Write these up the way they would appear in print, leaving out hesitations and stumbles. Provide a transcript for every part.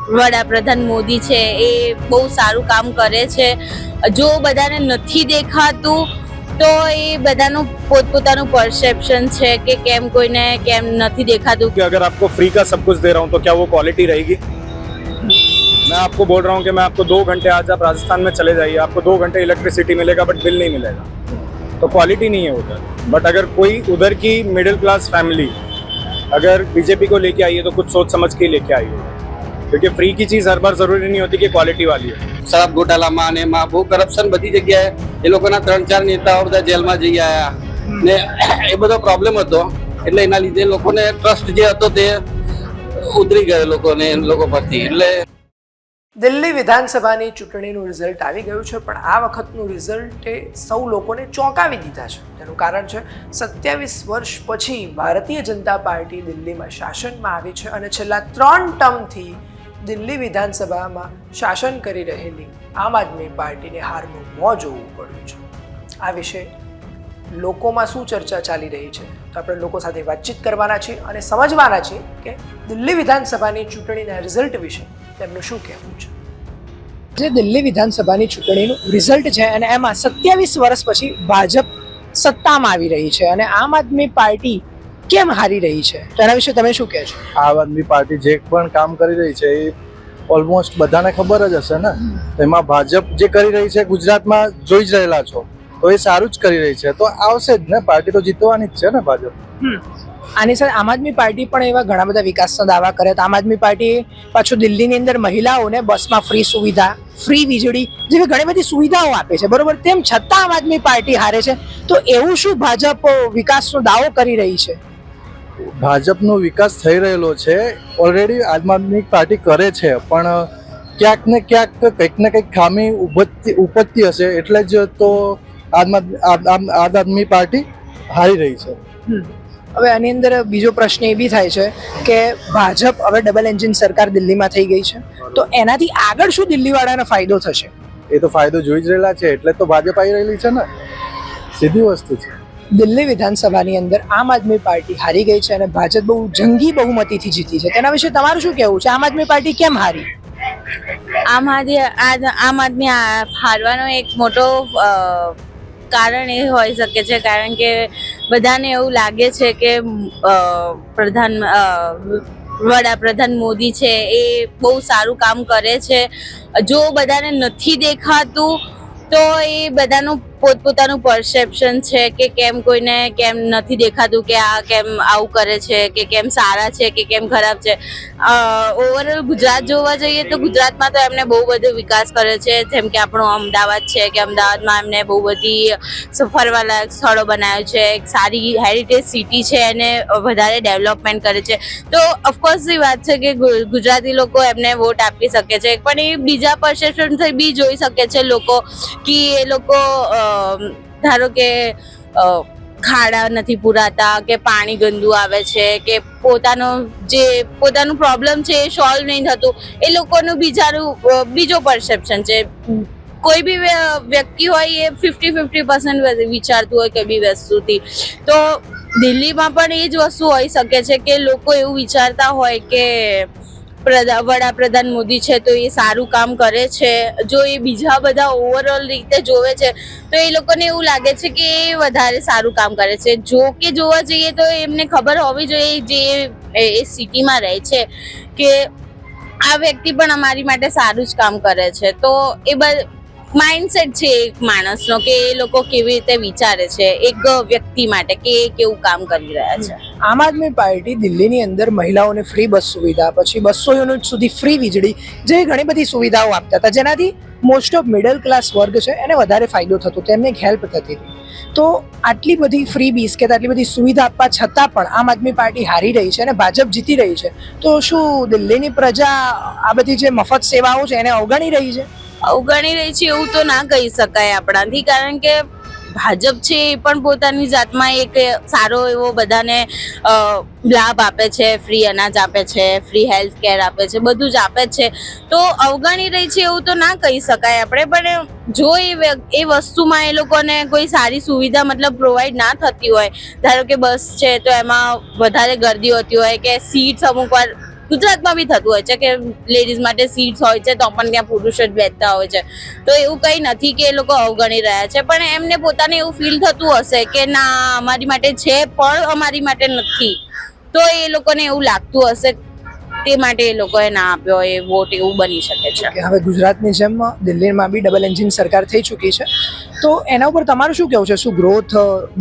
વડાપ્રધાન મોદી છે એ બહુ સારું કામ કરે છે. જો બધાને નથી દેખાતું તો એ બધાનું પોતપોતાનું પરસેપ્શન છે કે કેમ કોઈને કેમ નથી દેખાતું. कि अगर आपको फ्री का सब कुछ दे रहा हूँ तो क्या वो क्वालिटी रहेगी? मैं आपको बोल रहा हूँ कि मैं आपको 2 घंटे आज आप राजस्थान में चले जाइए, आपको 2 घंटे इलेक्ट्रिसिटी मिलेगा बट बिल नहीं मिलेगा, तो क्वालिटी नहीं है उधर. बट अगर कोई उधर की मिडिल क्लास फैमिली अगर बीजेपी को लेके आई है तो कुछ सोच समझ के लेके आई है, क्योंकि फ्री की चीज़ हर बार ज़रूरी नहीं होती कि क्वालिटी वाली है. શરાબ ગોટાલામાં અને એમાં બહુ કરપ્શન બધી જગ્યાએ એ લોકોના 3-4 નેતાઓ બધા જેલમાં જઈ આવ્યા ને એ બધો પ્રોબ્લેમ હતો, એટલે એના લીધે લોકોને ટ્રસ્ટ જે હતો તે ઉતરી ગયો લોકોને એ લોકો પરથી. એટલે દિલ્હી વિધાનસભાની ચૂંટણીનું રિઝલ્ટ આવી ગયું છે, પણ આ વખતનું રિઝલ્ટે સૌ લોકોને ચોંકાવી દીધા છે. તેનું કારણ છે 27 વર્ષ પછી ભારતીય જનતા પાર્ટી દિલ્હીમાં શાસનમાં આવી છે અને છેલ્લા 3 ટર્મથી દિલ્હી વિધાનસભામાં શાસન કરી રહેલી આમ આદમી પાર્ટીને હારનું મોં જોવું પડ્યું છે. આ વિશે લોકોમાં શું ચર્ચા ચાલી રહી છે તો આપણે લોકો સાથે વાતચીત કરવાના છીએ અને સમજવાના છીએ કે દિલ્હી વિધાનસભાની ચૂંટણીના રિઝલ્ટ વિશે તેમનું શું કહેવું છે. જે દિલ્હી વિધાનસભાની ચૂંટણીનું રિઝલ્ટ છે અને એમાં 27 વર્ષ પછી ભાજપ સત્તામાં આવી રહી છે અને આમ આદમી પાર્ટી કેમ હારી રહી છે તેના વિશે તમે શું કહેશો? આમ આદમી પાર્ટી જે પણ કામ કરી રહી છે એ ઓલમોસ્ટ બધાને ખબર જ હશે ને. એમાં ભાજપ જે કરી રહી છે ગુજરાતમાં જોઈ જ રહેલા છો, તો એ સારું જ કરી રહી છે, તો આવશે જ ને. પાર્ટી તો જીતવાની જ છે ને ભાજપ. આની સાથે આમ આદમી પાર્ટી પણ એવા ઘણા બધા વિકાસના દાવા કરે તો આમ આદમી પાર્ટી પાછું દિલ્હીની અંદર મહિલાઓને બસમાં ફ્રી સુવિધા, ફ્રી વીજળી જેવી ઘણી બધી સુવિધાઓ આપે છે, બરોબર. તેમ છતાં આમ આદમી પાર્ટી હારે છે, તો એવું શું ભાજપ વિકાસનો દાવો કરી રહી છે? ભાજપનો વિકાસ થઈ રહેલો છે ઓલરેડી, આમ આદમી પાર્ટી કરે છે, પણ ક્યાંક ને ક્યાંક કંઈક ને કંઈક ખામી ઉપજતી હશે, એટલે જ તો આમ આદમી પાર્ટી હારી રહી છે. હવે આની અંદર બીજો પ્રશ્ન એ બી થાય છે કે ભાજપ હવે ડબલ એન્જિન સરકાર દિલ્હીમાં થઈ ગઈ છે, તો એનાથી આગળ શું દિલ્હીવાળાને ફાયદો થશે? એ તો ફાયદો જોઈ જ રહેલા છે, એટલે તો ભાજપ આવી રહેલી છે ને. સીધી વસ્તુ છે. દિલ્હી વિધાનસભાની અંદર આમ આદમી પાર્ટી હારી ગઈ છે અને ભાજપ બહુ જંગી બહુમતીથી જીતી છે, તેના વિશે તમારું શું કહેવું છે? આમ આદમી પાર્ટી કેમ હારી? આમ આદમી હારવાનો એક મોટો કારણ એ હોઈ શકે છે, કારણ કે બધાને એવું લાગે છે કે વડાપ્રધાન મોદી છે એ બહુ સારું કામ કરે છે. જો બધાને નથી દેખાતું તો એ બધાનું પોતપોતાનું પરસેપ્શન છે કે કેમ કોઈને કેમ નથી દેખાતું કે આ કેમ આવું કરે છે, કે કેમ સારા છે કે કેમ ખરાબ છે. ઓવરઓલ ગુજરાત જોવા જઈએ તો ગુજરાતમાં તો એમને બહુ બધો વિકાસ કર્યો છે, જેમ કે આપણું અમદાવાદ છે કે અમદાવાદમાં એમને બહુ બધી ફરવાલાયક સ્થળો બનાવ્યું છે, એક સારી હેરિટેજ સિટી છે, એને વધારે ડેવલપમેન્ટ કરે છે. તો ઓફકોર્સની વાત છે કે ગુજરાતી લોકો એમને વોટ આપી શકે છે, પણ એ બીજા પરસેપ્શનથી બી જોઈ શકે છે લોકો કે એ લોકો ધારો કે ખાડા નથી પુરાતા, કે પાણી ગંદુ આવે છે, કે પોતાનું પ્રોબ્લેમ છે એ સોલ્વ નહીં થતું, એ લોકોનું બીજો પરસેપ્શન છે. કોઈ બી વ્યક્તિ હોય એ 50-50% વિચારતું હોય કઈ બી વસ્તુથી. તો દિલ્હીમાં પણ એ જ વસ્તુ હોઈ શકે છે કે લોકો એવું વિચારતા હોય કે વડાપ્રધાન મોદી છે તો એ સારું કામ કરે છે. જો એ બીજા બધા ઓવરઓલ રીતે જોવે છે તો એ લોકોને એવું લાગે છે કે એ વધારે સારું કામ કરે છે. જો કે જોવા જઈએ તો એમને ખબર હોવી જોઈએ જે એ સિટીમાં રહે છે કે આ વ્યક્તિ પણ અમારી માટે સારું જ કામ કરે છે. તો એ માઇન્ડસેટ છે એક માણસનો કે એ લોકો કેવી રીતે વિચારે છે એક વ્યક્તિ માટે કે એ કેવું કામ કરી રહ્યા છે. આમ આદમી પાર્ટી દિલ્હીની અંદર મહિલાઓને ફ્રી બસ સુવિધા, પછી 200 યુનિટ સુધી ફ્રી વીજળી જેવી ઘણી બધી સુવિધાઓ આપતા હતા, જેનાથી મોસ્ટ ઓફ મિડલ ક્લાસ વર્ગ છે એને વધારે ફાયદો થતો, તેમને હેલ્પ થતી હતી. તો આટલી બધી ફ્રી બીસ કે આટલી બધી સુવિધા આપવા છતાં પણ આમ આદમી પાર્ટી હારી રહી છે અને ભાજપ જીતી રહી છે, તો શું દિલ્હીની પ્રજા આ બધી જે મફત સેવાઓ છે એને અવગણી રહી છે? અવગણી રહી છે એવું તો ના કહી શકાય આપણાથી, કારણ કે ભાજપ છે એ પણ પોતાની જાતમાં એક સારો એવો બધાને લાભ આપે છે, ફ્રી અનાજ આપે છે, ફ્રી હેલ્થ કેર આપે છે, બધું જ આપે છે. તો અવગણી રહી છે એવું તો ના કહી શકાય આપણે, પણ જો એ વસ્તુમાં એ લોકોને કોઈ સારી સુવિધા મતલબ પ્રોવાઈડ ના થતી હોય, ધારો કે બસ છે તો એમાં વધારે ગર્દી હોતી હોય, કે સીટ્સ અમુક વાર ગુજરાતમાં બી થતું હોય છે કે લેડીઝ માટે સીટ્સ હોય છે તો પણ ત્યાં પુરુષ જ બેસતા હોય છે, તો એવું કંઈ નથી કે એ લોકો અવગણી રહ્યા છે, પણ એમને પોતાને એવું ફીલ થતું હશે કે ના અમારી માટે છે પણ અમારી માટે નથી, તો એ લોકોને એવું લાગતું હશે, તે માટે એ લોકોએ ના આપ્યો એ વોટ, એવું બની શકે છે. કે હવે ગુજરાતની જેમ દિલ્હીમાં બી ડબલ એન્જિન સરકાર થઈ ચૂકી છે, તો એના ઉપર તમારું શું કહેવું છે? શું ગ્રોથ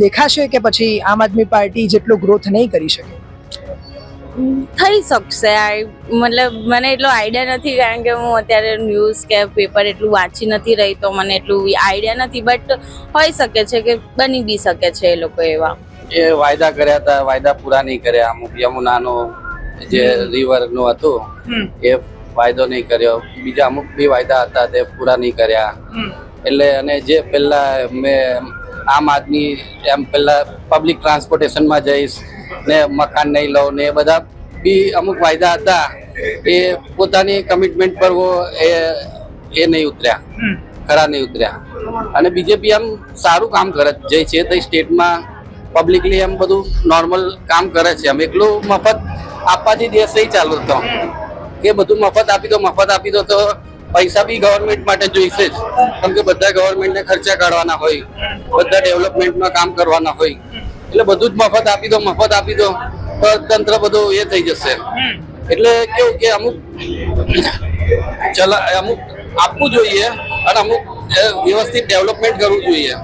દેખાશે કે પછી આમ આદમી પાર્ટી જેટલો ગ્રોથ નહીં કરી શકે? થઈ શકશે. મતલબ મને એટલો આઈડિયા નથી, કારણ કે હું અત્યારે ન્યૂઝ કે પેપર એટલું વાંચી નથી રહી, તો મને એટલું આઈડિયા નથી, બટ હોઈ શકે છે કે બની બી શકે છે એ લોકો એવા. એ વાયદા કર્યા હતા, વાયદા પૂરા નહીં કર્યા. અમુક યમુનાનો જે રિવરનું હતું એ વાયદો નહીં કર્યો, બીજા અમુક બી વાયદા હતા તે પૂરા નહીં કર્યા. એટલે અને જે પહેલા મેં આમ આદમી એમ પહેલા પબ્લિક ટ્રાન્સપોર્ટેશનમાં જઈશ ને મકાન નહીં લઉં ને એ બધા બી અમુક વાયદા હતા, એ પોતાની કમિટમેન્ટ પર એ નહીં ઉતર્યા, ખરા નહીં ઉતર્યા. અને બીજેપી એમ સારું કામ કરે જે છે તે સ્ટેટમાં પબ્લિકલી એમ બધું નોર્મલ કામ કરે છે. એમ એકલું મફત આપવાથી દેશ નહીં ચાલુ હતો કે બધું મફત આપી દો તો પૈસા બી ગવર્મેન્ટ માટે જોઈશે જ, કેમ કે બધા ગવર્મેન્ટને ખર્ચા કાઢવાના હોય, બધા ડેવલપમેન્ટમાં કામ કરવાના હોય, એટલે બધું જ મફત આપી દો તો તંત્ર બધું એ થઈ જશે. એટલે કેવું કે અમુક આપવું જોઈએ અને અમુક વ્યવસ્થિત ડેવલપમેન્ટ કરવું જોઈએ.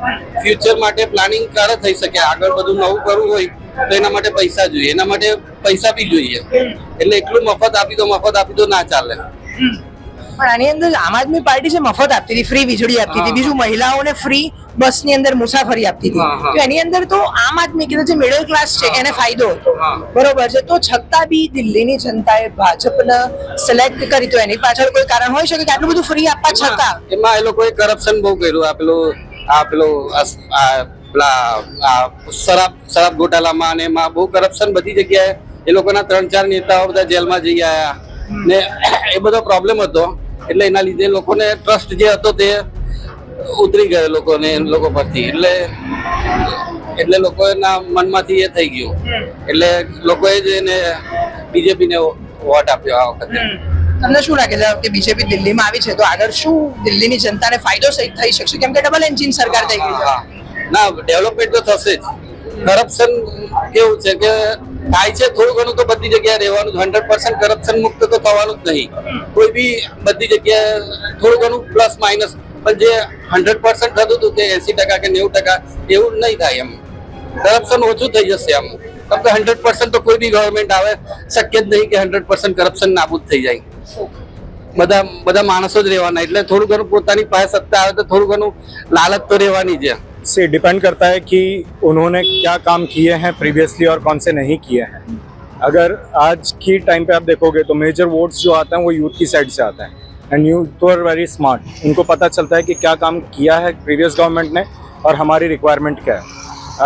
ફ્યુચર માટે પ્લાનિંગ ક્યારે થઈ શકે, આગળ બધું નવું કરવું હોય તો એના માટે પૈસા જોઈએ, એના માટે પૈસા બી જોઈએ. એટલે એકલું મફત આપી દો ના ચાલે. પણ આની અંદર આમ આદમી પાર્ટી છે મફત આપતી હતી, ફ્રી વીજળી આપતી હતી, બીજું મહિલાઓને ફ્રી બસની અંદર મુસાફરી આપતી હતી, તો એની અંદર તો આમ આદમી કીધું જે મિડલ ક્લાસ છે એને ફાયદો હતો, બરોબર છે. તો છતાં બી દિલ્હીની જનતાએ ભાજપને સિલેક્ટ કરી, તો એની પાછળ કોઈ કારણ હોઈ શકે કે આટલું બધું ફ્રી આપવા છતાં? એમાં એ લોકોએ કરપ્શન બહુ કર્યું. શરાબ ઘોટાલામાં અને એમાં બહુ કરપ્શન બધી જગ્યાએ. એ લોકોના 3-4 નેતાઓ બધા જેલમાં જઈ આવ્યા ને એ બધો પ્રોબ્લેમ હતો, એટલે એના લીધે લોકોને ટ્રસ્ટ જે હતો તે ઉતરી ગયો લોકોને લોકો પરથી, એટલે લોકોના મનમાંથી એ થઈ ગયું, એટલે લોકોએ જ એને બીજેપીને વોટ આપ્યો આ વખતે. તમને શું લાગે છે કે બીજેપી દિલ્હીમાં આવી છે તો આગળ શું દિલ્હીની જનતાને ફાયદો થઈ શકશે? કેમ કે ડબલ એન્જિન સરકાર થઈ ગઈ છે. ના, ડેવલપમેન્ટ તો થશે જ. કરપ્શન કેવું છે કે થાય છે થોડું ઘણું તો બધી જગ્યાએ રહેવાનું, 100% કરપ્શન મુક્ત તો થવાનું જ નહીં. કોઈ બી બધી જગ્યાએ થોડું ઘણું પ્લસ માઇનસ, પણ જે 100% થતું હતું તે 80% કે 90% એવું નહીં થાય. એમ કરપ્શન ઓછું થઈ જશે. એમ કેમ કે 100% તો કોઈ બી ગવર્મેન્ટ આવે શક્ય જ નહીં કે 100% કરપ્શન નાબૂદ થઈ જાય. બધા માણસો જ રહેવાના, એટલે થોડું ઘણું પોતાની પાસે સત્તા આવે તો થોડું ઘણું લાલચ તો રહેવાની છે. से डिपेंड करता है कि उन्होंने क्या काम किए हैं प्रीवियसली और कौन से नहीं किए हैं. अगर आज की टाइम पे आप देखोगे तो मेजर वोट्स जो आते हैं वो यूथ की साइड से आता है, and youth are very smart. उनको पता चलता है कि क्या काम किया है प्रीवियस गवर्नमेंट ने और हमारी रिक्वायरमेंट क्या है.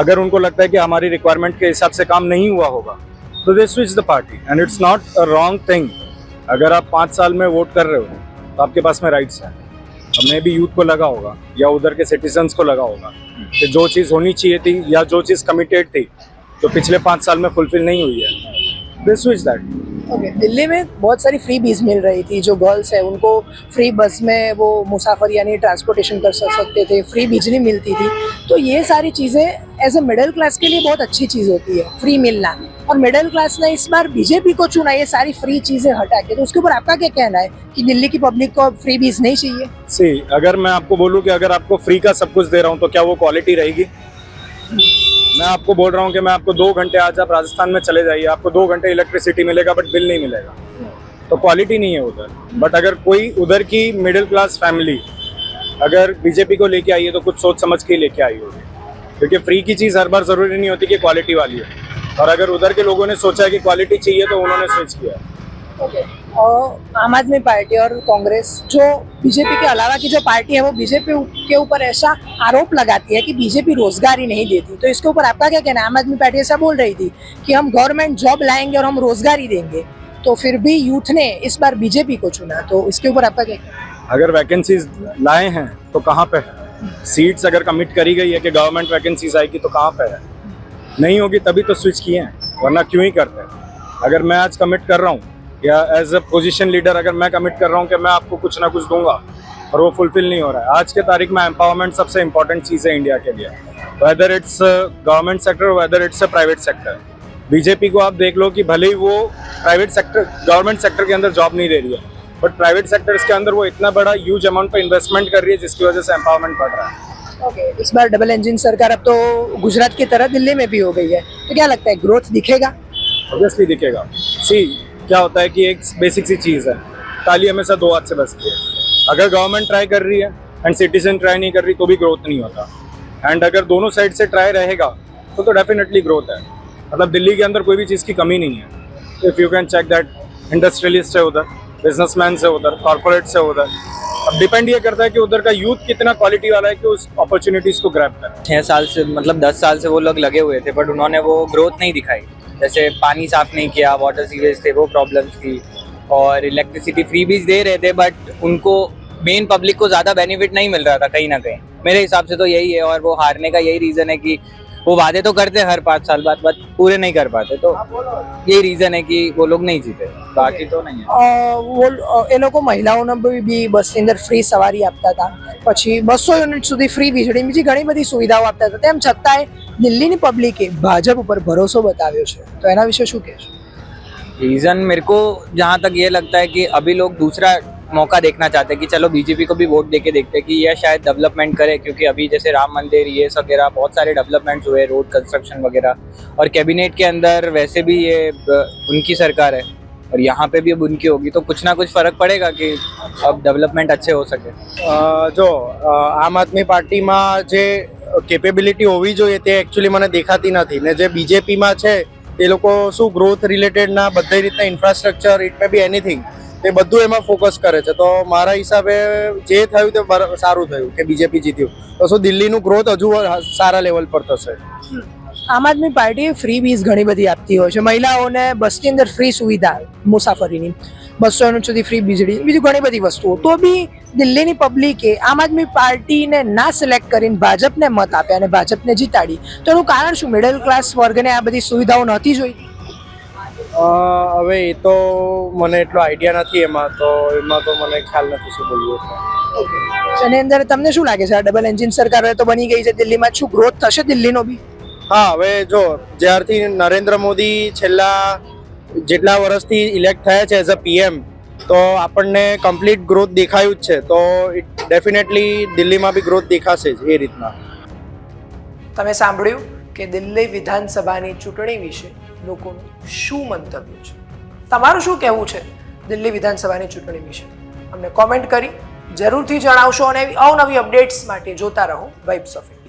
अगर उनको लगता है कि हमारी रिक्वायरमेंट के हिसाब से काम नहीं हुआ होगा तो they switch the party, and it's not a wrong thing. अगर आप 5 साल में वोट कर रहे हो तो आपके पास में राइट्स हैं. हमने भी यूथ को लगा होगा या उधर के सिटीजन्स को लगा होगा कि जो चीज़ होनी चाहिए थी या जो चीज़ कमिटेड थी तो पिछले 5 साल में फुलफिल नहीं हुई है, they switch that. Okay, Delhi में बहुत सारी फ्री बीज मिल रही थी. जो गर्ल्स है उनको फ्री बस में वो मुसाफरी यानी ट्रांसपोर्टेशन कर सकते थे, फ्री बिजली मिलती थी. तो ये सारी चीज़ें एज ए मिडिल क्लास के लिए बहुत अच्छी चीज़ होती है, फ्री मिलना. और मिडिल क्लास ने इस बार बीजेपी को चुना ये सारी फ्री चीज़ें हटा के, तो उसके ऊपर आपका क्या कहना है कि दिल्ली की पब्लिक को फ्री बीज नहीं चाहिए? सी, अगर मैं आपको बोलूँ कि अगर आपको फ्री का सब कुछ दे रहा हूँ तो क्या वो क्वालिटी रहेगी? मैं आपको बोल रहा हूँ कि मैं आपको 2 घंटे आज आप राजस्थान में चले जाइए, आपको 2 घंटे इलेक्ट्रिसिटी मिलेगा बट बिल नहीं मिलेगा, तो क्वालिटी नहीं है उधर. बट अगर कोई उधर की मिडिल क्लास फैमिली अगर बीजेपी को लेके आई है तो कुछ सोच समझ के लेके आई होगी, क्योंकि फ्री की चीज़ हर बार ज़रूरी नहीं होती कि क्वालिटी वाली है. और अगर उधर के लोगों ने सोचा है कि क्वालिटी चाहिए तो उन्होंने स्विच किया. ओके, और आम आदमी पार्टी और कांग्रेस जो बीजेपी के अलावा की जो पार्टी है वो बीजेपी के ऊपर ऐसा आरोप लगाती है कि बीजेपी रोजगार ही नहीं देती, तो इसके ऊपर आपका क्या कहना है? आम आदमी पार्टी ऐसा बोल रही थी कि हम गवर्नमेंट जॉब लाएंगे और हम रोजगार ही देंगे, तो फिर भी यूथ ने इस बार बीजेपी को चुना, तो इसके ऊपर आपका क्या कहना है? अगर वैकेंसीज लाए हैं तो कहाँ पे है? सीट्स अगर कमिट करी गई है कि गवर्नमेंट वैकेंसीज आएगी तो कहाँ पे है? नहीं होगी तभी तो स्विच किए हैं, वरना क्यों ही करते हैं. अगर मैं आज कमिट कर रहा हूँ या एज अ पोजीशन लीडर अगर मैं कमिट कर रहा हूँ कि मैं आपको कुछ ना कुछ दूंगा और वो फुलफिल नहीं हो रहा है। आज के तारीख में एम्पावरमेंट सबसे इंपॉर्टेंट चीज़ है इंडिया के लिए, whether it's government sector whether it's a private sector. BJP को आप देख लो कि भले ही वो प्राइवेट सेक्टर गवर्नमेंट सेक्टर के अंदर जॉब नहीं दे रही है, बट प्राइवेट सेक्टर्स के अंदर वो इतना बड़ा ह्यूज अमाउंट पे इन्वेस्टमेंट कर रही है जिसकी वजह से एम्पावरमेंट बढ़ रहा है। ओके, इस बार डबल इंजन सरकार अब तो गुजरात की तरह दिल्ली में भी हो गई है, तो क्या लगता है ग्रोथ दिखेगा? ऑब्वियसली दिखेगा। सी क्या होता है कि एक बेसिक सी चीज़ है, ताली हमेशा दो हाथ से बजती है। अगर गवर्नमेंट ट्राई कर रही है एंड सिटीजन ट्राई नहीं कर रही तो भी ग्रोथ नहीं होता, एंड अगर दोनों साइड से ट्राई रहेगा तो डेफिनेटली ग्रोथ है। मतलब दिल्ली के अंदर कोई भी चीज़ की कमी नहीं है। If you can check that, industrialist है उधर, बिजनेसमैन है उधर, कॉर्पोरेट है उधर। अब डिपेंड ये करता है कि उधर का यूथ कितना क्वालिटी वाला है कि उस अपॉर्चुनिटीज़ को ग्रैब करे। 6 साल से मतलब 10 साल से वो लोग लगे हुए थे, बट उन्होंने वो ग्रोथ नहीं दिखाई। जैसे पानी साफ नहीं किया, वाटर सीवेज थे, वो प्रॉब्लम्स थी, और इलेक्ट्रिसिटी फ्री भी दे रहे थे, बट उनको मेन पब्लिक को ज़्यादा बेनिफिट नहीं मिल रहा था कहीं ना कहीं। मेरे हिसाब से तो यही है, और वो हारने का यही रीज़न है कि वो वादे तो करते हर 5 साल बाद, बट पूरे नहीं कर पाते, तो यही रीज़न है कि वो लोग नहीं जीते, बाकी तो नहीं है। એ લોકો મહિલાઓને બી બસની અંદર ફ્રી સવારી આપતા હતા, પછી 200 યુનિટ સુધી ફ્રી વીજળી, બીજી ઘણી બધી સુવિધાઓ આપતા હતા, તેમ છતાંય દિલ્હીની પબ્લિકે ભાજપ ઉપર ભરોસો બતાવ્યો છે, તો એના વિશે શું કહેશો? रीज़न मेरे को जहाँ तक ये लगता है कि अभी लोग दूसरा मौका देखना चाहते हैं कि चलो बीजेपी को भी वोट देके देखते हैं कि यह शायद डेवलपमेंट करे, क्योंकि अभी जैसे राम मंदिर ये सब वगैरह बहुत सारे डेवलपमेंट्स हुए, रोड कंस्ट्रक्शन वगैरह, और कैबिनेट के अंदर वैसे भी ये उनकी सरकार है और यहाँ पे भी अब उनकी होगी, तो कुछ ना कुछ फ़र्क पड़ेगा कि अब डेवलपमेंट अच्छे हो सके। જો આમ આદમી પાર્ટીમાં જે કેપેબિલિટી હોવી જોઈએ તે એકચ્યુઅલી મને દેખાતી નથી, ને જે બીજેપીમાં છે એ લોકો શું ગ્રોથ રિલેટેડના બધી રીતના infrastructure, it may be anything, તે બધું એમાં ફોકસ કરે છે। તો મારા હિસાબે જે થયું તે સારું થયું કે બીજેપી જીત્યું, તો શું દિલ્હીનું ગ્રોથ હજુ સારા લેવલ પર થશે। આમ આદમી પાર્ટી ફ્રી બીઝ ઘણી બધી આપતી હોય છે, મહિલાઓને બસની અંદર ફ્રી સુવિધા મુસાફરીની, 200 યુનિટ સુધી ફ્રી વીજળી, બીજું ઘણી બધી વસ્તુઓ, તો બી દિલ્હીની પબ્લિકે આમ આદમી પાર્ટીને ના સિલેક્ટ કરીને ભાજપને મત આપ્યા અને ભાજપને જીતાડી, તો એનું કારણ શું? મિડલ ક્લાસ વર્ગને આ બધી સુવિધાઓ નહોતી જોઈતી? હવે એ તો મને એટલો આઈડિયા નથી એમાં, તો એમાં તો મને ખ્યાલ નથી શું બોલવું એટલે। એની અંદર તમને શું લાગે છે આ ડબલ એન્જિન સરકાર હવે તો બની ગઈ છે દિલ્હીમાં, શું ગ્રોથ થશે દિલ્હીનો બી? હા, હવે જો જ્યારથી નરેન્દ્ર મોદી છેલ્લા જેટલા વર્ષથી ઇલેક્ટ થયા છે એઝ અ પીએમ, તો આપણને કમ્પ્લીટ ગ્રોથ દેખાયું જ છે, તો ડેફિનેટલી દિલ્હીમાં બી ગ્રોથ દેખાશે જ એ રીતના। તમે સાંભળ્યું કે દિલ્હી વિધાનસભાની ચૂંટણી વિશે લોકોનું શું મંતવ્ય છે? તમારું શું કહેવું છે દિલ્હી વિધાનસભાની ચૂંટણી વિશે? અમને કોમેન્ટ કરી જરૂરથી જણાવશો, અને અવનવી અપડેટ્સ માટે જોતા રહો વાઇબ્સ ઓફ ઇન્ડિયા।